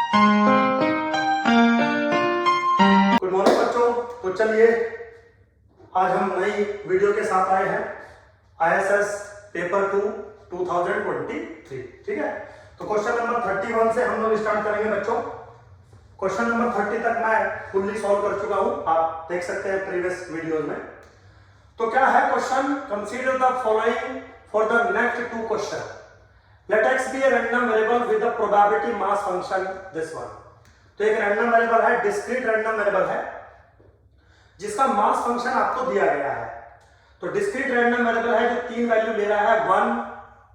Good morning बच्चों। तो चलिए आज हम नई वीडियो के साथ आए हैं ISS पेपर 2 2023। ठीक है, तो क्वेश्चन नंबर 31 से हम लोग स्टार्ट करेंगे बच्चों। क्वेश्चन नंबर 30 तक मैं फुल्ली सॉल्व कर चुका हूं, आप देख सकते हैं प्रीवियस वीडियोज में। तो क्या है question? Consider the following for the next to question. Let x be a random variable with the probability mass function this one। तो एक रैंडम वेरिएबल है, डिस्क्रीट रैंडम वेरिएबल है जिसका मास फंक्शन आपको दिया गया है। तो डिस्क्रीट रैंडम वेरिएबल है जो तीन वैल्यू ले रहा है, 1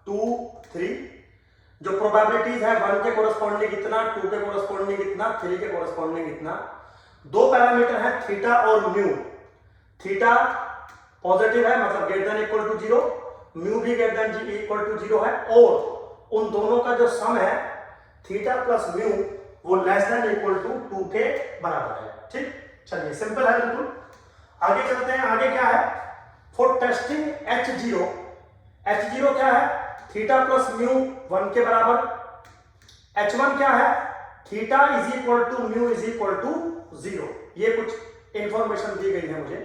2 3। जो प्रोबेबिलिटीज है 1 के कोरस्पॉन्डिंग इतना, 2 के कोरस्पॉन्डिंग इतना, 3 के कोरस्पॉन्डिंग इतना। दो पैरामीटर है थीटा और म्यू। थीटा पॉजिटिव है मतलब greater than equal to 0, mu भी ग्रेटर देन इक्वल टू 0 है, और उन दोनों का जो सम है थीटा प्लस म्यू वो लेस देन इक्वल टू 2 के बराबर है। ठीक, चलिए सिंपल है बिल्कुल। आगे चलते हैं। आगे क्या है? फॉर टेस्टिंग H0, H0 क्या है? थीटा प्लस म्यू 1 के बराबर। H1 क्या है? Theta is equal to mu is equal to 0। ये कुछ इंफॉर्मेशन दी गई है मुझे।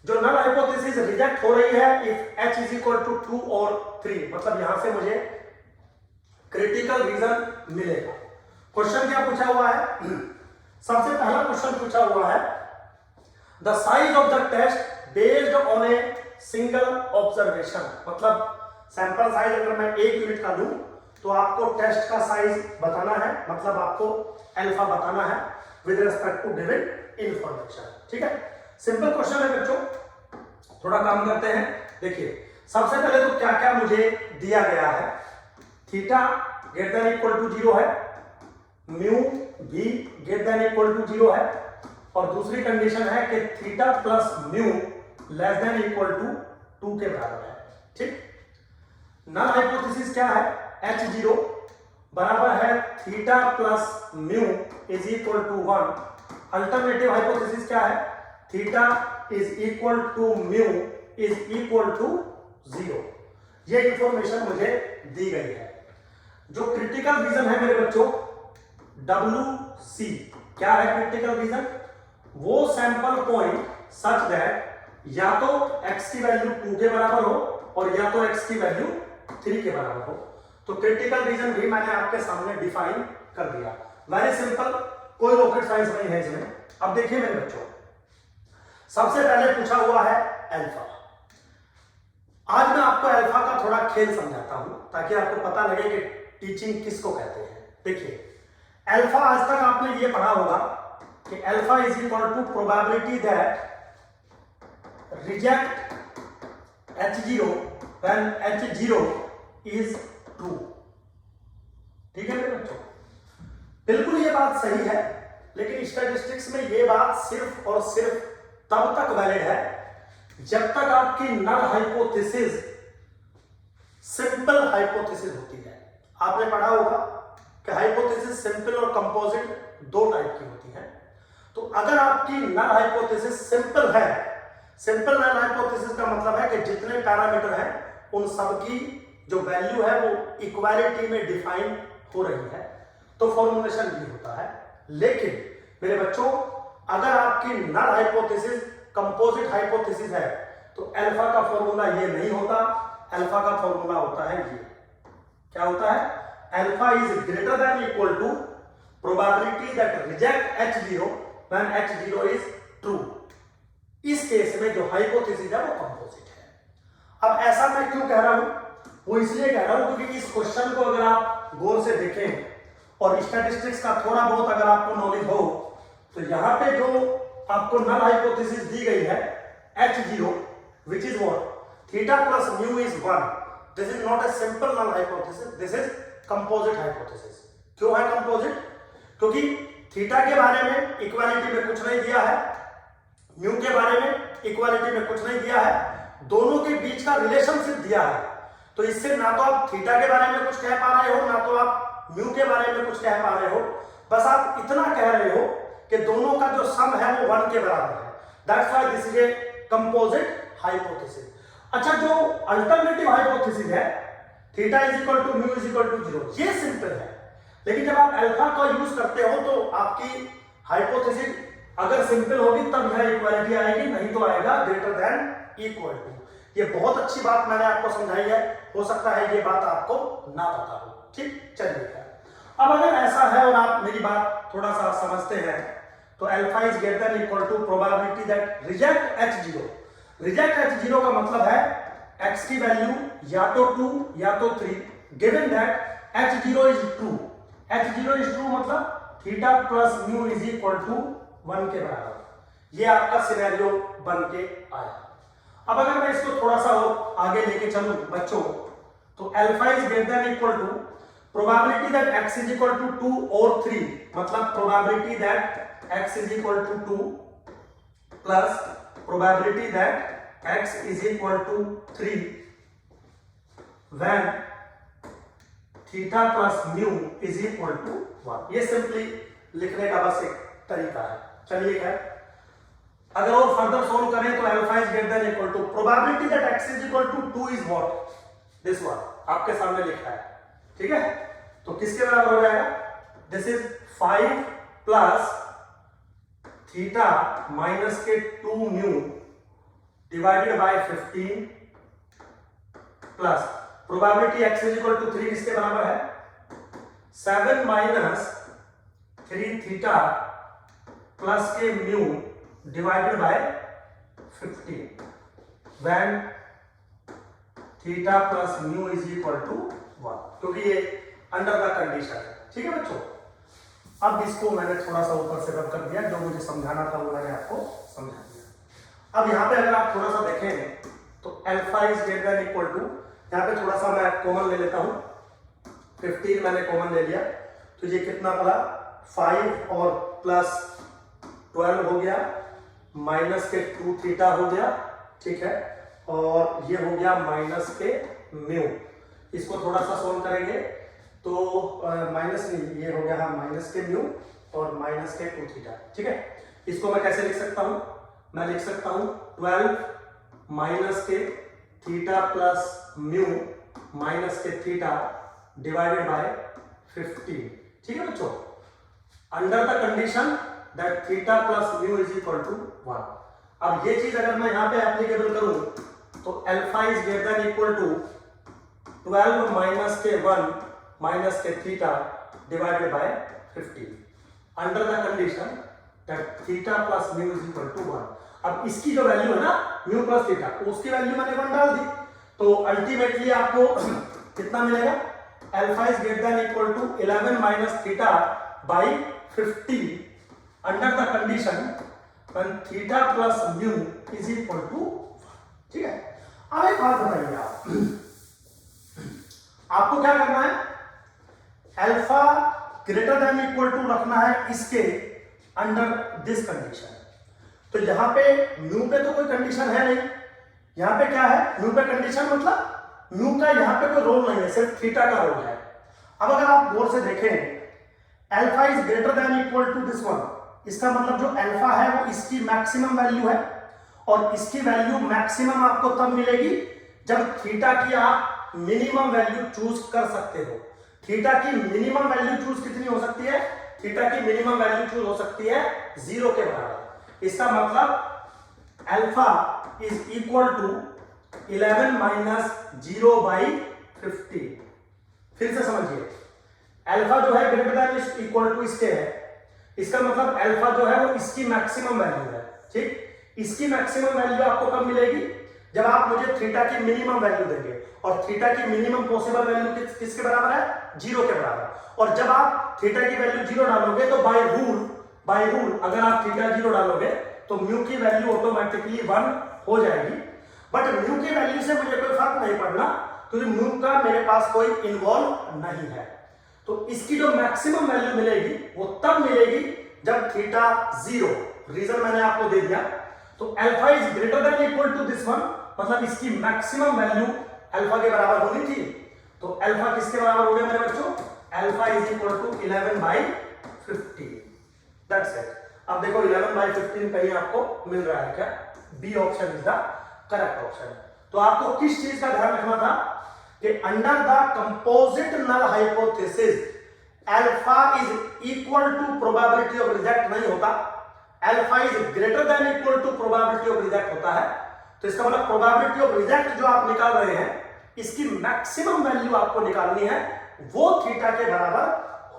जो नल हाइपोथेसिस रिजेक्ट हो रही है if H is equal to 2 और 3, मतलब यहां से मुझे क्रिटिकल रीजन मिलेगा। क्वेश्चन क्या पूछा हुआ है? सबसे पहला क्वेश्चन पूछा हुआ है the size of the test based on a single observation. मतलब सैंपल साइज अगर मैं 1 यूनिट का दूं तो आपको टेस्ट का साइज बताना है, मतलब आपको अल्फा बताना है with respect to given information. ठीक है, सिंपल क्वेश्चन है बच्चों। थोड़ा काम करते हैं। देखिए सबसे पहले तो क्या क्या मुझे दिया गया है। Theta greater than equal to 0 है, म्यू भी ग्रेटर देन इक्वल टू 0 है, और दूसरी कंडीशन है कि theta plus mu less than equal to 2 के बराबर है। ठीक, नल हाइपोथेसिस क्या है? H0 बराबर है theta plus mu is equal to 1। Alternative hypothesis क्या है? Theta is equal to mu is equal to 0। ये इंफॉर्मेशन मुझे दी गई है। जो क्रिटिकल रीजन है मेरे बच्चों WC, क्या है क्रिटिकल रीजन? वो सैंपल पॉइंट सच दैट या तो x की वैल्यू 2 के बराबर हो और या तो x की वैल्यू 3 के बराबर हो। तो क्रिटिकल रीजन भी मैंने आपके सामने डिफाइन कर दिया। वेरी सिंपल, कोई रॉकेट साइंस नहीं है इसमें। अब देखिए मेरे बच्चों, सबसे पहले पूछा हुआ है अल्फा। आज मैं आपको अल्फा का थोड़ा खेल समझाता हूं ताकि आपको पता लगे कि टीचिंग किसको कहते हैं। देखिए अल्फा, आज तक आपने ये पढ़ा होगा कि alpha is equal to probability that reject H0 when H0 is true. ठीक है मेरे बच्चों, बिल्कुल ये बात सही है, लेकिन स्टैटिस्टिक्स में ये बात सिर्फ और सिर्फ तब तक वैलिड है जब तक आपकी नल हाइपोथेसिस सिंपल हाइपोथेसिस होती है। आपने पढ़ा होगा कि हाइपोथेसिस सिंपल और कंपोजिट दो टाइप की होती है। तो अगर आपकी नल हाइपोथेसिस सिंपल है, सिंपल नल हाइपोथेसिस का मतलब है कि जितने पैरामीटर हैं उन सब की जो वैल्यू है वो इक्वालिटी में डिफाइन हो रही है, तो फॉर्मुलेशन भी होता है। लेकिन मेरे बच्चों अगर आपकी नल हाइपोथेसिस कंपोजिट हाइपोथेसिस है तो अल्फा का फॉर्मूला ये नहीं होता। अल्फा का फॉर्मूला होता है ये। क्या होता है? Alpha is greater than equal to probability that reject H0 when H0 is true. इस केस में जो हाइपोथेसिस है वो कंपोजिट है। अब ऐसा मैं क्यों कह रहा हूं? वो इसलिए कह रहा हूं क्योंकि इस क्वेश्चन को अगर आप गौर से देखें और स्टैटिस्टिक्स का थोड़ा बहुत अगर आपको नॉलेज हो तो यहां पे जो आपको नल हाइपोथेसिस दी गई है H0 which is what? Theta plus mu is 1. This is not a simple null hypothesis. This is composite hypothesis. क्यों है composite? क्योंकि थीटा के बारे में इक्वालिटी में कुछ नहीं दिया है, म्यू के बारे में इक्वालिटी में कुछ नहीं दिया है, दोनों के बीच का रिलेशनशिप दिया है। तो इससे ना तो आप थीटा के बारे में कुछ कह पा रहे हो, ना तो आप म्यू के बारे में कुछ कह पा रहे हो। बस आप इतना कह रहे हो कि दोनों का जो सम है वो 1 के बराबर है। That's why this is a composite hypothesis. अच्छा, जो अल्टरनेटिव हाइपोथेसिस है theta is equal to mu is equal to 0, ये सिंपल है। लेकिन जब आप अल्फा का यूज करते हो तो आपकी हाइपोथेसिस अगर सिंपल होगी तब यह इक्वालिटी आएगी, नहीं तो आएगा ग्रेटर देन इक्वल टू। ये बहुत अच्छी बात मैंने आपको समझाई है, हो सकता है ये बात आपको ना पता हो। ठीक, चलिए अब अगर ऐसा है और आप मेरी बात थोड़ा सा समझते हैं तो alpha is greater than equal to probability that reject H0। Reject H0 का मतलब है x की वैल्यू या तो 2 या तो 3, given that H0 is true. H0 is true मतलब theta plus mu is equal to 1 के बराबर। ये आपका सिनेरियो बन के आया। अब अगर मैं इसको थोड़ा सा और आगे लेके चलूं बच्चों, तो alpha is greater than equal to probability that x is equal to 2 और 3, मतलब probability that x is equal to 2 plus probability that x is equal to 3 when theta plus mu is equal to 1। ये simply लिखने का बस एक तरीका है। चलिए खैर, अगर और फर्दर सोल्व करें तो alpha is greater than equal to probability that x is equal to 2 is what, this one आपके सामने लिखा है। ठीक है, तो किसके बराबर हो जाएगा? This is 5 plus theta minus के 2 mu divided by 15 plus probability x is equal to 3 किसके बराबर है? 7 minus 3 theta plus k mu divided by 15 when theta plus mu is equal to 1, क्योंकि ये अंडर द कंडीशन है। ठीक है बच्चों, अब इसको मैंने थोड़ा सा ऊपर से रब कर दिया, जो मुझे समझाना था वो मैंने आपको समझा दिया। अब यहाँ पे अगर आप थोड़ा सा देखें तो alpha is greater than equal to, यहाँ पे थोड़ा सा मैं कॉमन ले लेता हूँ, 15 मैंने कॉमन ले लिया, तो ये कितना पड़ा? 5 और प्लस 12 हो गया, माइनस के 2 थीटा हो गया। ठीक है, और ये हो गया माइनस के म्यू। इसको थोड़ा सा सोल्व करेंगे तो माइनस नहीं, ये हो गया हाँ माइनस के म्यू और माइनस के 2 थीटा। ठीक है, इसको मैं कैसे लिख सकता हूं? मैं लिख सकता हूं 12 माइनस के थीटा प्लस म्यू माइनस के थीटा डिवाइडेड बाय 15। ठीक है बच्चों, under the condition that theta plus mu is equal to 1। अब ये चीज अगर मैं यहां पे एप्लीकेबल करूं तो alpha is greater than equal to 12 minus के 1 माइनस के theta divided by 15 under the condition that theta plus mu is equal to 1। अब इसकी जो वैल्यू है ना म्यू प्लस थीटा, उसकी वैल्यू मैंने 1 डाल दी, तो अल्टीमेटली आपको कितना मिलेगा? Alpha is greater than equal to 11 minus theta by 50 under the condition when theta plus mu is equal to 1। ठीक है, अब एक बात बताइए आपको क्या करना है? Alpha greater than equal to रखना है इसके अंडर दिस कंडीशन। तो यहां पे म्यू पे तो कोई कंडीशन है नहीं, यहां पे क्या है? म्यू पे कंडीशन मतलब म्यू का यहां पे कोई रोल नहीं है, सिर्फ थीटा का रोल है। अब अगर आप गौर से देखें alpha is greater than equal to this one, इसका मतलब जो अल्फा है वो इसकी मैक्सिमम वैल्यू है, और इसकी वैल्यू मैक्सिमम आपको तब मिलेगी जब थीटा की आप मिनिमम वैल्यू चूज कर सकते हो। थीटा की मिनिमम वैल्यू चूज कितनी हो सकती है? थीटा की मिनिमम वैल्यू चूज हो सकती है 0 के बराबर। इसका मतलब alpha is equal to 11 minus 0 by 50। फिर से समझिए, अल्फा जो है ग्रेटर देन इक्वल टू इसके है, इसका मतलब अल्फा जो है वो इसकी मैक्सिमम वैल्यू है। ठीक, इसकी मैक्सिमम वैल्यू आपको कब मिलेगी? जब आप मुझे थीटा की मिनिमम वैल्यू देंगे, और थीटा की मिनिमम पॉसिबल वैल्यू किसके बराबर है? 0 के बराबर। और जब आप थीटा की वैल्यू 0 डालोगे तो बाय रूल अगर आप थीटा 0 डालोगे तो म्यू की वैल्यू ऑटोमेटिकली 1 हो जाएगी। बट म्यू की वैल्यू से मुझे कोई फर्क नहीं पड़ना, क्योंकि म्यू का मेरे पास कोई इन्वॉल्व नहीं है। तो इसकी जो मैक्सिमम वैल्यू मिलेगी वो तब मिलेगी जब थीटा 0, रीजन मैंने आपको दे दिया। तो alpha is greater than equal to this one, मतलब इसकी मैक्सिमम वैल्यू अल्फा के बराबर होनी थी। तो अल्फा किसके बराबर हो गया मेरे बच्चों? Alpha is equal to 11 by 50। That's it. अब देखो 11 बाई 15 कहीं आपको मिल रहा है क्या? B option is the correct option. तो आपको किस चीज का ध्यान रखना था कि under the composite null hypothesis alpha is equal to probability of reject नहीं होता, alpha is greater than equal to probability of reject होता है। तो इसका मतलब प्रोबेबिलिटी ऑफ रिजेक्ट जो आप निकाल रहे हैं इसकी मैक्सिमम वैल्यू आपको निकालनी है, वो थीटा के बराबर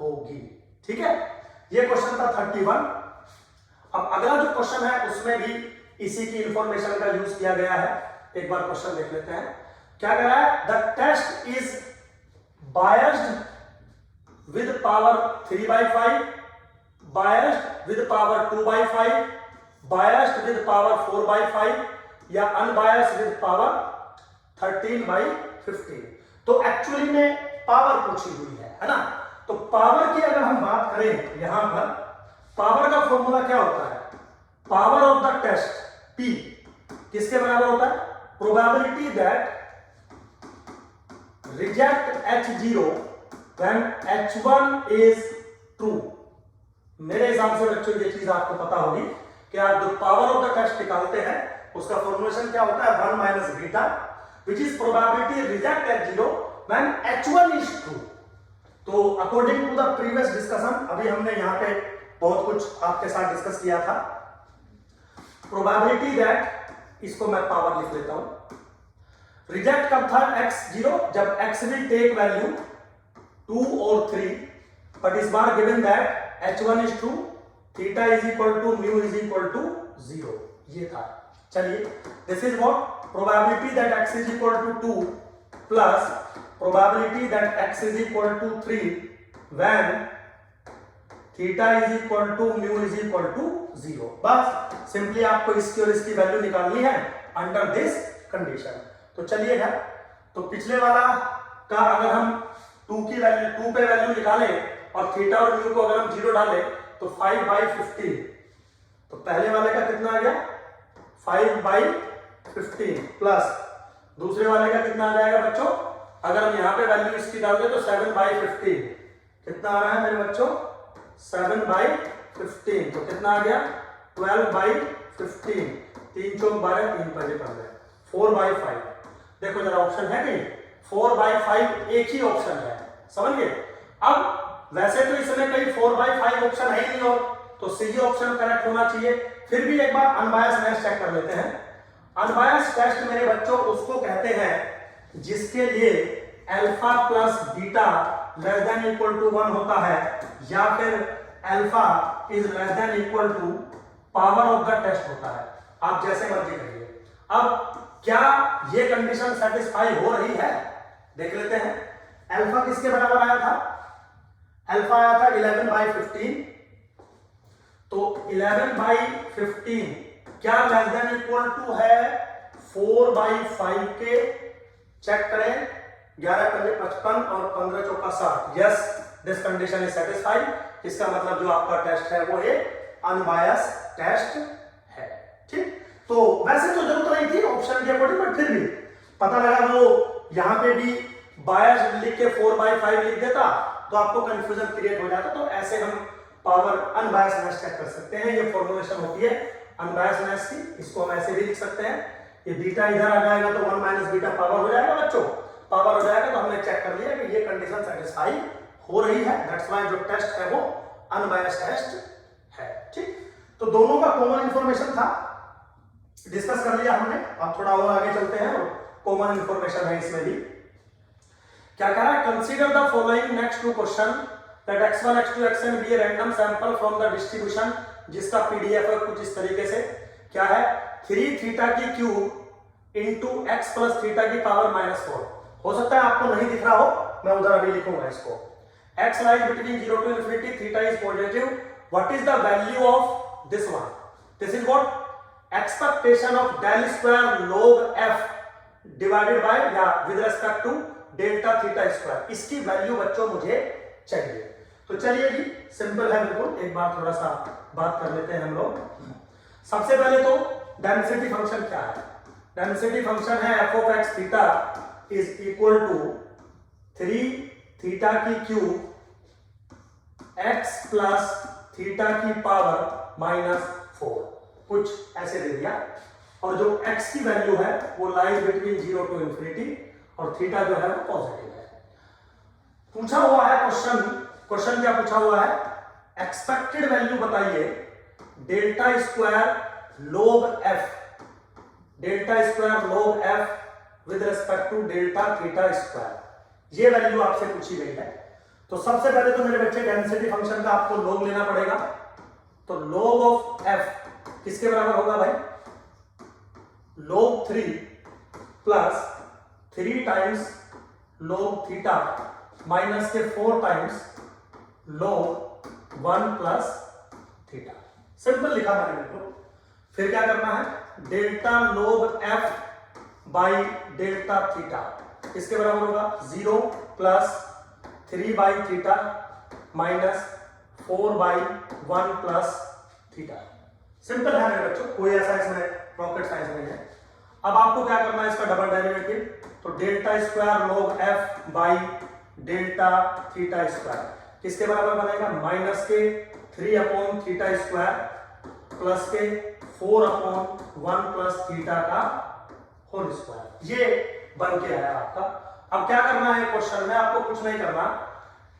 होगी। ठीक है, ये क्वेश्चन था 31। अब अगला जो क्वेश्चन है उसमें भी इसी की इंफॉर्मेशन का यूज किया गया है। एक बार क्वेश्चन देख लेते हैं। क्या कह रहा है? The test is biased with power 3/5, biased with power 2/5, biased with power 4/5 या अनबायस्ड विद पावर 13/15। तो एक्चुअली में पावर पूछी हुई है ना। तो पावर की अगर हम बात करें, यहां पर पावर का फॉर्मूला क्या होता है? Power of the test P किसके बराबर होता है? Probability that reject H0 when H1 is true। मेरे हिसाब से बच्चों ये चीज आपको पता होगी कि आप जो पावर ऑफ द टेस्ट निकालते हैं उसका फॉर्मुलेशन क्या होता है? 1 minus beta which is probability reject H0 when H1 is true। तो according to the previous discussion, अभी हमने यहां पे बहुत कुछ आपके साथ डिस्कस किया था। प्रोबेबिलिटी दैट, इसको मैं पावर लिख लेता हूं। रिजेक्ट कब था? X0, जब X विल टेक वैल्यू 2 और 3, बट इस बार given that H1 is true, theta is equal to mu is equal to 0, ये था। चलिए, this is what probability that X is equal to 2 plus probability that X is equal to 3 when theta is equal to mu is equal to 0। बस simply आपको इसकी और इसकी value निकालनी है अंडर दिस कंडीशन। तो चलिएगा, तो पिछले वाला का अगर हम 2 की वैल्यू 2 पे वैल्यू निकालें और थीटा और म्यू को अगर हम 0 डालें तो 5/15। तो पहले वाले का कितना आ गया? 5/15 प्लस दूसरे वाले का कितना आ जाएगा बच्चों? अगर हम यहां पे वैल्यू इसकी डाल दें तो 7/15। कितना आ रहा है मेरे बच्चों? 7/15। तो कितना आ गया? 12/15। 3 चौक 12, 3 पंजे 15, 4/5। देखो जरा ऑप्शन है कहीं? 4/5 एक ही ऑप्शन है, समझ गए? अब वैसे तो इसमें कहीं 4/5 ऑप्शन है ही नहीं, और तो सी ऑप्शन करेक्ट होना चाहिए। फिर भी एक बार अनबायस टेस्ट चेक कर लेते हैं। अनबायस टेस्ट मेरे बच्चों उसको कहते हैं जिसके लिए alpha plus beta less than equal to 1 होता है, या फिर alpha is less than equal to power of the test होता है। आप जैसे मर्जी करिए। अब क्या ये कंडीशन सेटिस्फाई हो रही है? देख लेते हैं। अल्फा किसके बराबर आया था? अल्फा आया था 11/15। तो 11/15 क्या लेस देन इक्वल टू है 4/5 के? चेक करें, 11 पंजे 55 और 15 चौका 60। Yes, this condition is satisfied. इसका मतलब जो आपका टेस्ट है वो एक अनबायस टेस्ट है। ठीक, तो वैसे तो जरूरत नहीं थी ऑप्शन के अकॉर्डिंग, बट फिर भी पता लगा वो यहां पे भी बायस लिख के 4/5 लिख देता तो आपको कंफ्यूजन क्रिएट हो जाता। तो ऐसे हम पावर अनबायसनेस चेक कर सकते हैं। ये फॉर्मुलेशन होती है अनबायसनेस की, इसको हम ऐसे भी लिख सकते हैं। ये बीटा इधर आ जाएगा तो 1 माइनस बीटा पावर हो जाएगा बच्चों, पावर हो जाएगा। तो हमने चेक कर लिया कि ये कंडीशन सेटिस्फाई हो रही है, दैट्स व्हाई जो टेस्ट है वो अनबायस्ड टेस्ट है। ठीक, तो दोनों का कॉमन इंफॉर्मेशन था, डिस्कस कर लिया हमने। अब थोड़ा और आगे चलते हैं, और कॉमन इंफॉर्मेशन है इसमें भी। क्या कह रहा है? Consider the following next to question that x1 x2 xn be a random sample from the distribution, जिसका पीडीएफ है कुछ इस तरीके से। क्या है? 3 थीटा की cube into x plus theta की पावर -4। हो सकता है आपको नहीं दिख रहा हो, मैं उधर अभी लिखूंगा इसको। x lies between 0 to infinity, theta is positive. What is the value of this one? This is what? Expectation of del square log f divided by या with respect to delta theta square. इसकी value बच्चों मुझे चाहिए। तो चलिए जी, simple है बिल्कुल। एक बार थोड़ा सा बात कर लेते हैं हम लोग। सबसे पहले तो डेंसिटी फंक्शन क्या है? डेंसिटी फंक्शन है f of x थीटा इज इक्वल टू 3 थीटा की क्यूब x प्लस थीटा की पावर -4, कुछ ऐसे दे दिया। और जो x की वैल्यू है वो लाइज बिटवीन 0 टू इंफिनिटी, और थीटा जो है वो पॉजिटिव है। पूछा हुआ है क्वेश्चन क्वेश्चन क्या पूछा हुआ है, एक्सपेक्टेड वैल्यू बताइए delta square log f, delta square log f with respect to delta theta square, ये वैल्यू आपसे पूछी गई है। तो सबसे पहले तो मेरे बच्चे डेंसिटी फंक्शन का आपको log लेना पड़ेगा। तो log ऑफ f किसके बराबर होगा भाई, log 3 plus 3 times log theta minus के 4 times log 1 plus theta. Simple लिखा मैंने को। फिर क्या करना है, delta log f by delta theta इसके बराबर होगा 0 plus 3 by theta minus 4 by 1 plus theta. Simple है मेरे बच्चों, कोई ऐसा इसमें रॉकेट साइंस नहीं है। अब आपको क्या करना है, इसका डबल डेरिवेटिव। तो delta square log f by delta theta square किसके बराबर बनेगा, माइनस के 3 अपॉन थीटा स्क्वायर प्लस के 4 अपॉन 1 प्लस थीटा का होल स्क्वायर। ये बन के आया आपका। अब क्या करना है क्वेश्चन में, आपको कुछ नहीं करना,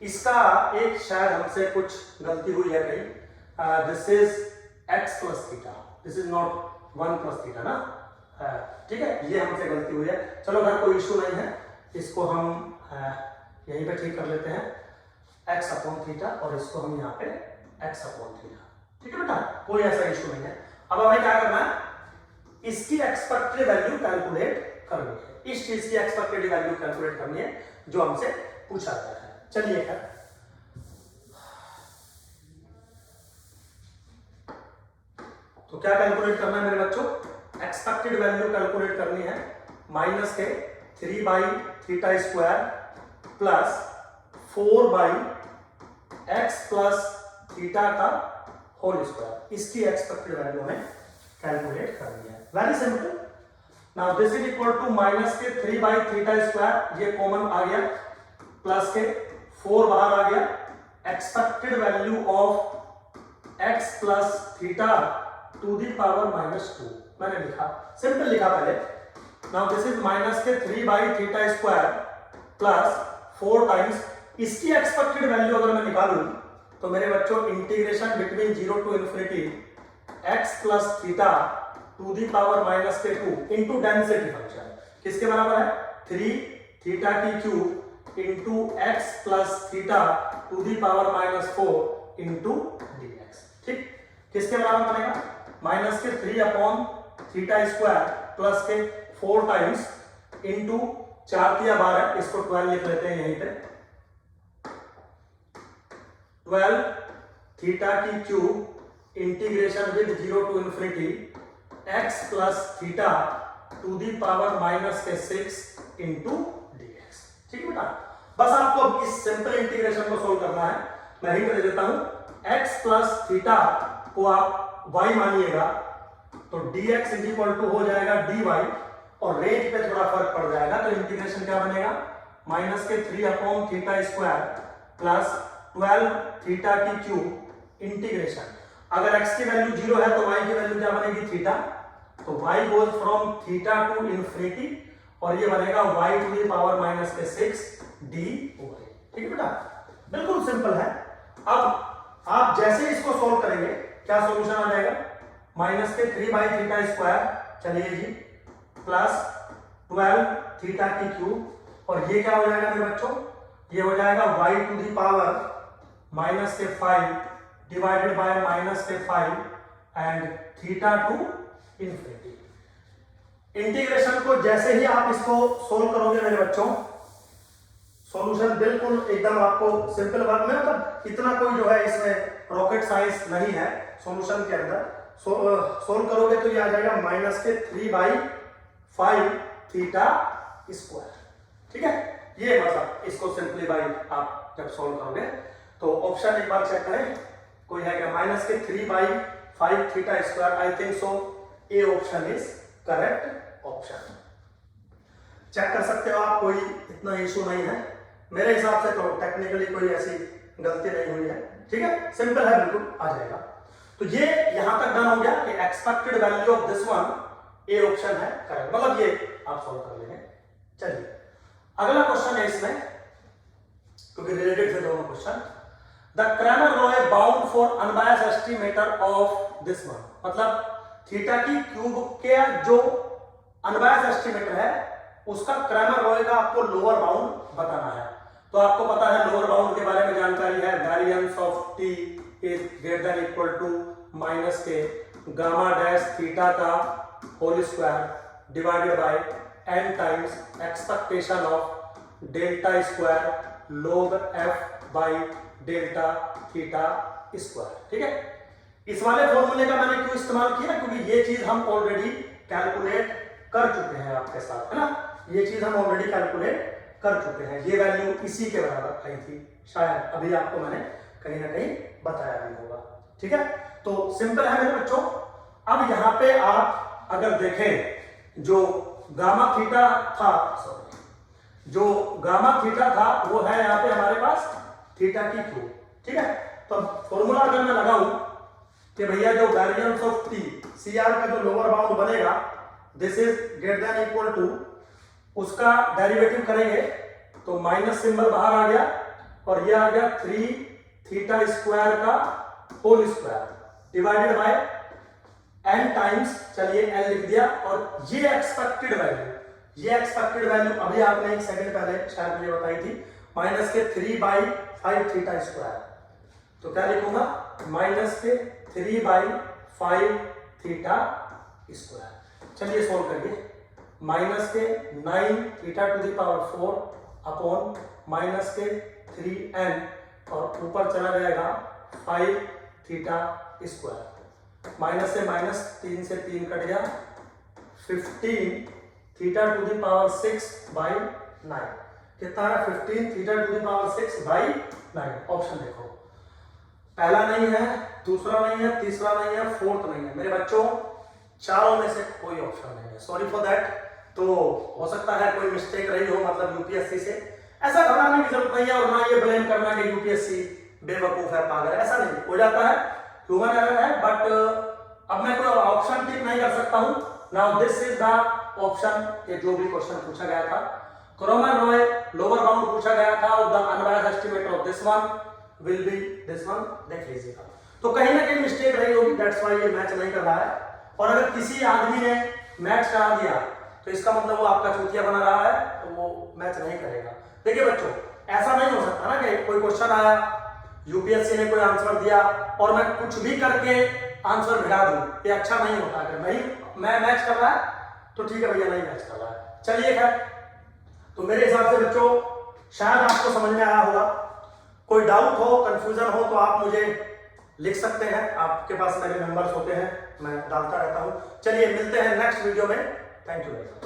इसका एक शायद हमसे कुछ गलती हुई है कहीं, this is x plus theta, this is not 1 plus theta ना, ठीक है, ये हमसे गलती हुई है। चलो अगर कोई इशू नहीं है, इसको हम यहीं पे ठीक कर लेते हैं, x अपॉन थीटा, और इसको हम यहाँ पे x अपॉन थीटा, ठीक है बेटा, कोई ऐसा इशू नहीं है। अब हमें क्या करना है, इसकी एक्सपेक्टेड वैल्यू कैलकुलेट करनी है, इस चीज की एक्सपेक्टेड वैल्यू कैलकुलेट करनी है जो हमसे पूछा गया है। चलिए है, तो क्या कैलकुलेट करना है मेरे बच्चों, एक्सपेक्टेड वैल्यू कैलकुलेट करनी है माइनस के 3 by theta square plus 4 by X plus theta का होल स्क्वायर, इसकी एक्सपेक्टेड वैल्यू हमें कैलकुलेट करनी है। Very simple. Now this is equal to minus के 3 बाई थीटा स्क्वायर, ये कॉमन आ गया, प्लस के 4 बाहर आ गया, expected value of x plus theta to the power minus 2 मैंने लिखा, सिंपल लिखा पहले। नाउ दिस इज माइनस के 3 by theta square plus 4 times, इसकी एक्सपेक्टेड वैल्यू अगर मैं निकालूं तो मेरे बच्चों integration between 0 to infinity x plus theta to the power minus के 2 इंटू डेंसिटी फंक्शन किसके बराबर है, 3 थीटा की cube into x plus theta to the power minus 4 into dx, ठीक, किसके बराबर बनेगा, माइनस के 3 अपॉन थीटा स्क्वायर प्लस के 4 टाइम्स इंटू 4 तिया 12, इसको 12 लिख लेते हैं यहीं पे, 12 थीटा की cube integration with 0 to infinity x plus theta to the power minus के 6 इंटू dx, ठीक है बेटा। बस आपको अब इस सिंपल इंटीग्रेशन को सोल्व करना है। मैं हिंट दे देता हूं, x प्लस थीटा को आप y मानिएगा तो dx इज इक्वल टू हो जाएगा dy, और रेंज पे थोड़ा फर्क पड़ जाएगा, तो इंटीग्रेशन क्या बनेगा, माइनस के 3 upon theta square plus 12 theta की क्यूब इंटीग्रेशन, अगर x की वैल्यू 0 है तो y की वैल्यू क्या बनेगी, थीटा, तो y goes from theta to infinity, और ये बनेगा y to the power minus के 6 dy, ठीक है बेटा, बिल्कुल सिंपल है। अब आप जैसे इसको सोल्व करेंगे क्या सॉल्यूशन आ जाएगा, माइनस के 3 बाई थीटा स्क्वायर, चलिए जी, प्लस 12 थीटा की क्यूब, और ये क्या हो जाएगा मेरे बच्चों, ये हो जाएगा y to the power minus के 5 डिवाइडेड बाय माइनस के 5 and theta to infinity. Integration को जैसे ही आप इसको सोल्व करोगे मेरे बच्चों, सॉल्यूशन बिल्कुल एकदम आपको सिंपल वर्क में, मतलब इतना कोई जो है इसमें रॉकेट साइंस नहीं है सॉल्यूशन के अंदर। सोल्व करोगे तो ये आ जाएगा माइनस के 3 बाई 5 थीटा स्क्वायर, ठीक है, ये मतलब इसको सिंपलीफाई आप जब सोल्व करोगे तो ऑप्शन एक बार चेक करें, कोई है क्या, माइनस के 3 by 5 theta square, I think so A option is correct option. Check कर सकते हो आप, कोई इतना इशू नहीं है मेरे हिसाब से, तो टेक्निकली कोई ऐसी गलती नहीं हुई है, ठीक है, सिंपल है, बिल्कुल आ जाएगा। तो ये यहां तक डन हो गया कि expected value of this one A option है करेक्ट, मतलब ये आप सॉल्व कर लेंगे। चलिए अगला क्वेश्चन है इसमें, क्योंकि रिलेटेड थे दोनों question. The Cramer law bound for unbiased estimator of this one, मतलब थीटा की क्यूब के जो अनबायस्ड एस्टिमेटर है उसका क्रैमर लॉ का आपको लोअर बाउंड बताना है। तो आपको पता है लोअर बाउंड के बारे में जानकारी है, variance of T is greater than equal to minus के गामा डैश थीटा का whole square divided by n times expectation of delta square log f by delta theta square. ठीक है, इस वाले फॉर्मूले का मैंने क्यों इस्तेमाल किया, क्योंकि ये चीज हम ऑलरेडी कैलकुलेट कर चुके हैं आपके साथ, है ना, ये चीज हम ऑलरेडी कैलकुलेट कर चुके हैं। ये वैल्यू इसी के बराबर आई थी शायद, अभी आपको मैंने कहीं ना कहीं बताया भी होगा। ठीक है, तो सिंपल है मेरे बच्चों। अब यहाँ पे आप अगर देखें जो गामा थीटा था, जो गामा थीटा था वो है यहाँ पे हमारे पास थीटा की क्यूब। ठीक है, तो फॉर्मूला अगर मैं लगाऊं कि भैया जो वेरिएंस ऑफ टी सीआर का जो लोअर बाउंड बनेगा this is greater than equal to, उसका डेरिवेटिव करेंगे तो माइनस सिंबल बाहर आ गया और ये आ गया 3 थीटा स्क्वायर का whole square divided by n times, चलिए n लिख दिया, और ये एक्सपेक्टेड वैल्यू अभी आपने एक सेकंड पहले शायद मुझे बताई थी, माइनस के 3/5 थीटा स्क्वायर। तो क्या लिखूंगा, माइनस के 3/5 थीटा स्क्वायर। चलिए सोल्व करिए, माइनस के 9 theta two the power 4 upon minus के 3n और ऊपर चला जाएगा 5 थीटा स्क्वायर। माइनस से माइनस 3 से 3 कट गया, 15 थीटा टू द पावर 6/9 कितना है, 15 theta two the power 6/9। Option देखो, पहला नहीं है, दूसरा नहीं है, तीसरा नहीं है, फोर्थ नहीं है। मेरे बच्चों चारों में से कोई ऑप्शन नहीं है, सॉरी फॉर दैट। तो हो सकता है कोई मिस्टेक रही हो, मतलब यूपीएससी से ऐसा घबराने की जरूरत नहीं है, और ना ये ब्लेम करना कि यूपीएससी बेवकूफ है, पागल है, ऐसा नहीं हो जाता है, ह्यूमन एरर है। बट अब मैं कोई ऑप्शन टिक नहीं कर सकता हूं। Now this is the option, ये जो भी क्वेश्चन पूछा गया था, क्रैमर लॉ लोअर बाउंड पूछा गया था और the unbiased estimator of this one will be this one, देख लीजिएगा। तो कहीं ना कहीं मिस्टेक रही होगी, दैट्स व्हाई ये मैच नहीं कर रहा है। और अगर किसी आदमी ने मैच करा दिया तो इसका मतलब वो आपका चूतिया बना रहा है, तो वो मैच नहीं करेगा। देखिए बच्चों, ऐसा नहीं हो सकता ना कि कोई क्वेश्चन आया, यूपीएससी ने कोई आंसर दिया और मैं कुछ भी करके आंसर भिड़ा दूं, ये अच्छा नहीं होता। अगर नहीं मैं मैच कर रहा है तो ठीक है भैया, नहीं मैच कर रहा है, चलिए खैर। तो मेरे हिसाब से बच्चों शायद आपको समझ में आया होगा। कोई डाउट हो, कंफ्यूजन हो तो आप मुझे लिख सकते हैं, आपके पास मेरे नंबर्स होते हैं, मैं डालता रहता हूं। चलिए मिलते हैं नेक्स्ट वीडियो में, थैंक यू वेरी मच।